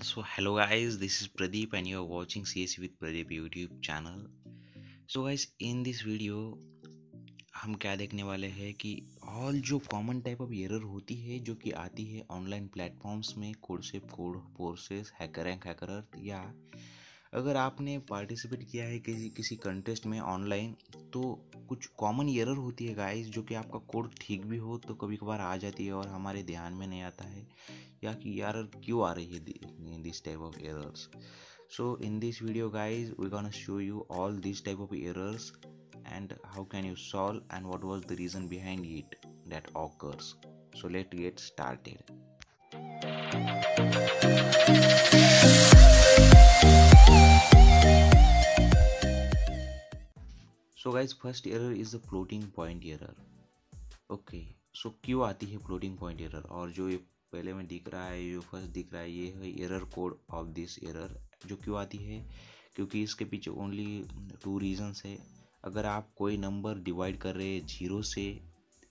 So hello guys, this is Pradeep and you are watching CSC with Pradeep YouTube channel. So guys, in this video हम क्या देखने वाले हैं कि all जो कॉमन टाइप ऑफ एरर होती है जो कि आती है ऑनलाइन प्लेटफॉर्म्स में कोडसेप Codeforces hacker and hacker या अगर आपने पार्टिसिपेट किया है किसी किसी कंटेस्ट में ऑनलाइन तो कुछ कॉमन एरर होती है गाइस जो कि आपका कोड ठीक भी हो तो कभी कभार आ जाती है और हमारे ध्यान में नहीं आता है या कि यार क्यों आ रही है this type of errors. So in this video guys we're gonna show you all these type of errors and how can you solve and what was the reason behind it that occurs. So let's get started. So guys, first error is the floating point error. Okay so क्यों आती है floating point error और जो ये पहले में दिख रहा है जो फर्स्ट दिख रहा है ये है error code of this error. जो क्यों आती है क्योंकि इसके पीछे ओनली टू रीजंस है. अगर आप कोई नंबर डिवाइड कर रहे हैं जीरो से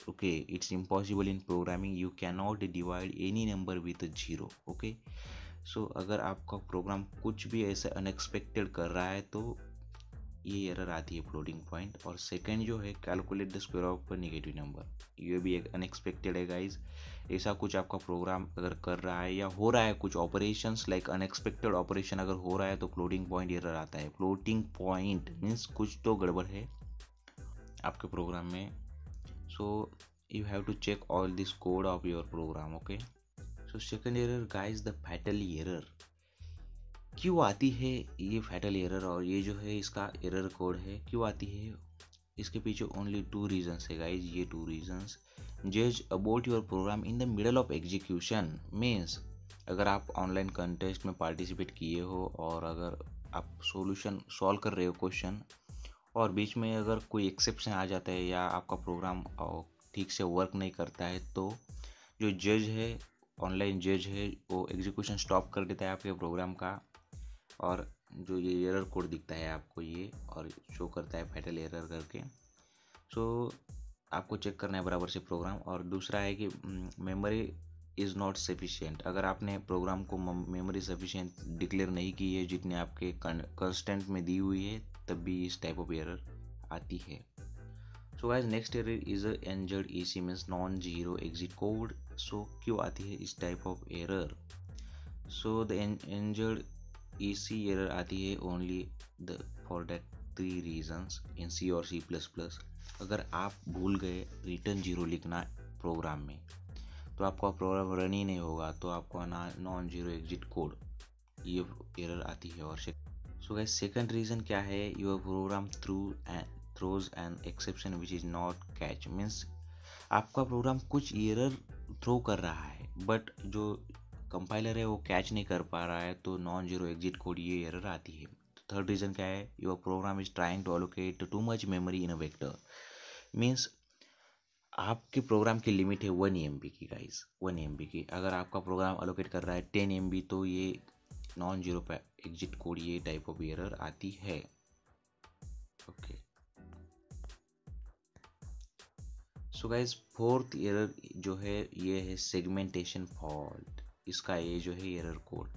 okay it's impossible in programming you can not divide any number with zero. Okay so अगर आपका प्रोग्राम कुछ भी ऐसे अनएक्सपेक्टेड कर रहा है तो ये एरर आती है फ्लोटिंग पॉइंट. और सेकंड जो है calculate the square of negative number. ये भी एक अनएक्सपेक्टेड है गाइज. ऐसा कुछ आपका प्रोग्राम अगर कर रहा है या हो रहा है कुछ ऑपरेशंस लाइक अनएक्सपेक्टेड ऑपरेशन अगर हो रहा है तो फ्लोटिंग पॉइंट एरर आता है. फ्लोटिंग पॉइंट मीन्स कुछ तो गड़बड़ है आपके प्रोग्राम में. So you have to check all this code of your program. Okay so second error guys the fatal error. क्यों आती है ये फैटल एरर और ये जो है इसका एरर कोड है क्यों आती है इसके पीछे ओनली टू रीजंस है गाइज. ये टू रीजंस जज about your program in the middle of execution means अगर आप ऑनलाइन कंटेस्ट में पार्टिसिपेट किए हो और अगर आप सॉल्यूशन सॉल्व कर रहे हो क्वेश्चन और बीच में अगर कोई एक्सेप्शन आ जाता है या आपका प्रोग्राम ठीक से वर्क नहीं करता है तो जो जज है ऑनलाइन जज है वो एग्जीक्यूशन स्टॉप कर देता है आपके प्रोग्राम का और जो ये एरर कोड दिखता है आपको ये और शो करता है फैटल एरर करके. सो आपको चेक करना है बराबर से प्रोग्राम. और दूसरा है कि मेमोरी इज़ नॉट सफिशिएंट. अगर आपने प्रोग्राम को मेमोरी सफिशिएंट डिक्लेयर नहीं की है जितने आपके कंस्टेंट में दी हुई है तब भी इस टाइप ऑफ एरर आती है. So guys next error is NZ EC means non zero exit code. So क्यों आती है इस type of error. So the NZ EC error आती है only the for that three reasons in C और C++. अगर आप भूल गए रिटर्न जीरो लिखना प्रोग्राम में तो आपका प्रोग्राम रन ही नहीं होगा तो आपको नॉन जीरो एग्जिट कोड ये एरर आती है. और सो गाइस सेकंड रीज़न क्या है your program throws an exception which is not catch means आपका प्रोग्राम कुछ एरर थ्रो कर रहा है बट जो कंपाइलर है वो कैच नहीं कर पा रहा है तो नॉन जीरो एग्जिट कोड ये एरर आती है. थर्ड रीज़न क्या है your program is trying to allocate too much memory in a vector means आपके प्रोग्राम की लिमिट है 1 MB की गाइस. 1 MB की अगर आपका प्रोग्राम एलोकेट कर रहा है 10 MB तो ये नॉन जीरो एग्जिट कोड ये टाइप ऑफ एरर आती है. Okay so guys fourth error जो है ये है सेगमेंटेशन फॉल्ट. इसका ये जो है error code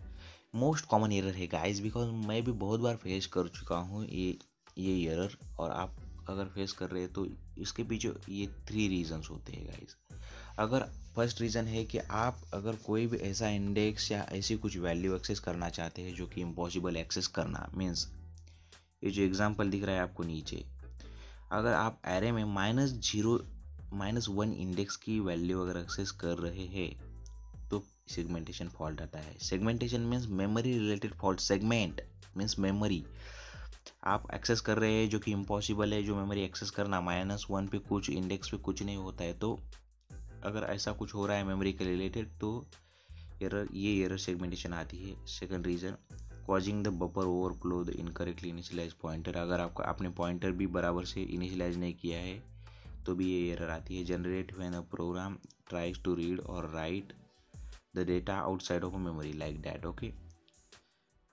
most common error है गाइस बिकॉज मैं भी बहुत बार फेस कर चुका हूँ ये एरर. और आप अगर फेस कर रहे हैं तो इसके पीछे ये थ्री रीजंस होते हैं गाइस. अगर फर्स्ट रीज़न है कि आप अगर कोई भी ऐसा इंडेक्स या ऐसी कुछ वैल्यू एक्सेस करना चाहते हैं जो कि इम्पॉसिबल एक्सेस करना मीन्स ये जो एग्जांपल दिख रहा है आपको नीचे अगर आप एरे में -1 इंडेक्स की वैल्यू अगर एक्सेस कर रहे हैं तो सेगमेंटेशन फॉल्ट आता है. Segmentation means memory related fault. Segment means memory आप एक्सेस कर रहे हैं जो कि इम्पॉसिबल है जो मेमोरी एक्सेस करना -1 पे कुछ इंडेक्स पे कुछ नहीं होता है तो अगर ऐसा कुछ हो रहा है मेमोरी के रिलेटेड तो ये एरर सेगमेंटेशन आती है. Second reason causing the buffer overflow the incorrectly initialize pointer. अगर आपने पॉइंटर भी बराबर से इनिशियलाइज नहीं किया है तो भी ये एरर आती है. Generate when a program tries to read और write the data outside of a memory like that. okay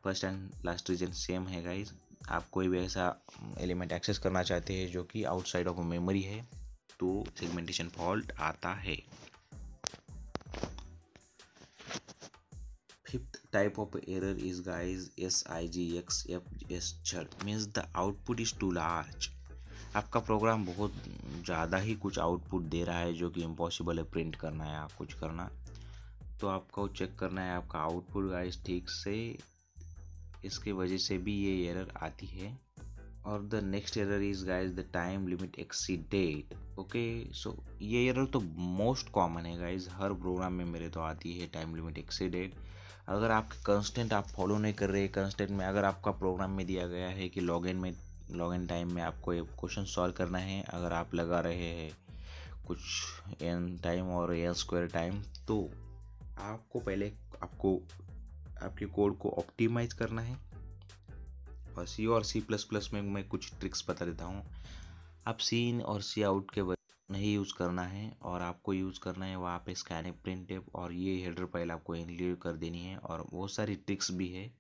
first and last reason same है गाइज. आप कोई भी ऐसा एलिमेंट एक्सेस करना चाहते हैं जो कि आउटसाइड ऑफ मेमोरी है तो सेगमेंटेशन फॉल्ट आता है. Fifth type of error is guys SIGXFSZ, means the output is too large. आपका प्रोग्राम बहुत ज़्यादा ही कुछ आउटपुट दे रहा है जो कि इम्पॉसिबल है प्रिंट करना या कुछ करना, तो आपको चेक करना है आपका आउटपुट गाइस ठीक से, इसके वजह से भी ये एरर आती है। और the next error is guys the time limit exceeded. Okay, so ये एरर तो मोस्ट कॉमन है गाइस, हर प्रोग्राम में मेरे तो आती है टाइम लिमिट एक्सीडेड। अगर आपके कंस्टेंट आप फॉलो नहीं कर रहे कंस्टेंट में, अगर आपका प्रोग्राम में दिया गया है कि लॉगिन टाइम में आपको एक क्वेश्चन सॉल्व करना है, अगर आप लगा रहे हैं कुछ एन टाइम और एल स्क्वायर टाइम, तो आपको पहले आपके कोड को ऑप्टिमाइज करना है। और सी और सी प्लस प्लस में मैं कुछ ट्रिक्स बता देता हूँ। आप सी इन और सी आउट के नहीं यूज़ करना है, और आपको यूज़ करना है वहाँ पे स्कैनफ प्रिंटफ, और ये हेडर फाइल आपको इंक्लूड कर देनी है, और बहुत सारी ट्रिक्स भी है।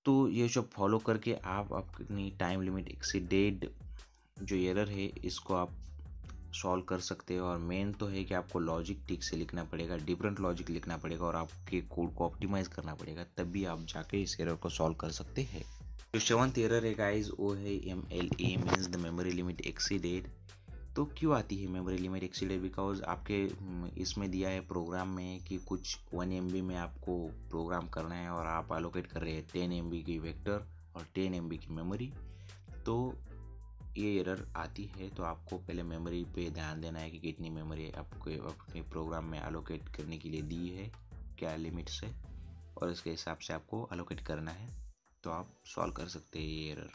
तो ये सब फॉलो करके आप अपनी टाइम लिमिट एक्सीडेड जो एरर है इसको आप सॉल्व कर सकते हैं। और मेन तो है कि आपको लॉजिक ठीक से लिखना पड़ेगा, डिफरेंट लॉजिक लिखना पड़ेगा, और आपके कोड को ऑप्टिमाइज करना पड़ेगा, तभी आप जाके इस एरर को सॉल्व कर सकते हैं। जो सेवंथ एरर है गाइस वो है MLA, means the memory limit exceeded. तो क्यों आती है मेमोरी लिमिट एक्सीडेड? बिकॉज आपके इसमें दिया है प्रोग्राम में कि कुछ 1 MB में आपको प्रोग्राम करना है, और आप एलोकेट कर रहे हैं 10 MB की वेक्टर और 10 MB की मेमोरी, तो ये एरर आती है। तो आपको पहले मेमोरी पे ध्यान देना है कि कितनी मेमोरी आपको अपने प्रोग्राम में एलोकेट करने के लिए दी है, क्या लिमिट से, और इसके हिसाब से आपको एलोकेट करना है, तो आप सॉल्व कर सकते हैं ये error.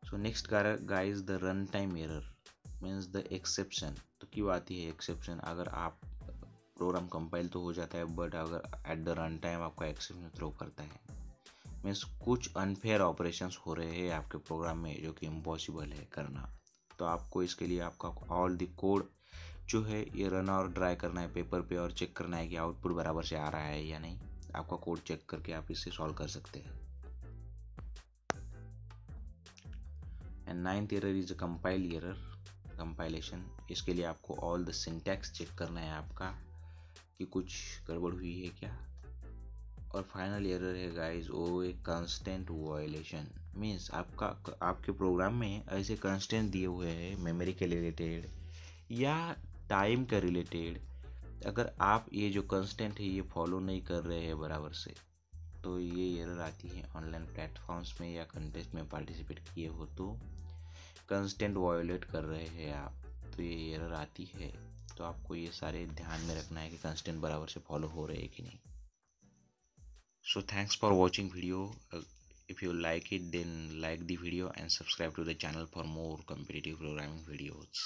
So next guys the run time error, means the exception. तो क्यों आती है एक्सेप्शन? अगर आप प्रोग्राम कंपाइल तो हो जाता है, बट अगर एट द रन टाइम आपका एक्सेप्शन थ्रो करता है, मीन्स कुछ अनफेयर ऑपरेशंस हो रहे हैं आपके प्रोग्राम में जो कि इम्पॉसिबल है करना। तो आपको इसके लिए आपका ऑल द कोड जो है ये रन और ड्राई करना है पेपर पे, और चेक करना है कि आउटपुट बराबर से आ रहा है या नहीं। आपका कोड चेक करके आप इससे सॉल्व कर सकते हैं। And ninth error is a compile error, compilation. इसके लिए आपको ऑल द सिंटैक्स चेक करना है आपका कि कुछ गड़बड़ हुई है क्या। और फाइनल एरर है गाइस वो एक कंस्टेंट वायलेशन, मीन्स आपके प्रोग्राम में ऐसे कंस्टेंट दिए हुए हैं मेमोरी के रिलेटेड या टाइम के रिलेटेड, अगर आप ये जो कंस्टेंट है ये फॉलो नहीं कर रहे हैं बराबर से, तो ये एरर आती है। ऑनलाइन प्लेटफॉर्म्स में या कंटेस्ट में पार्टिसिपेट किए हो तो कंस्टेंट वायोलेट कर रहे हैं आप, तो ये एरर आती है। तो आपको ये सारे ध्यान में रखना है कि कंस्टेंट बराबर से फॉलो हो रहे हैं कि नहीं। So thanks for watching video. If you like it, then like the video and subscribe to the channel for more competitive programming videos.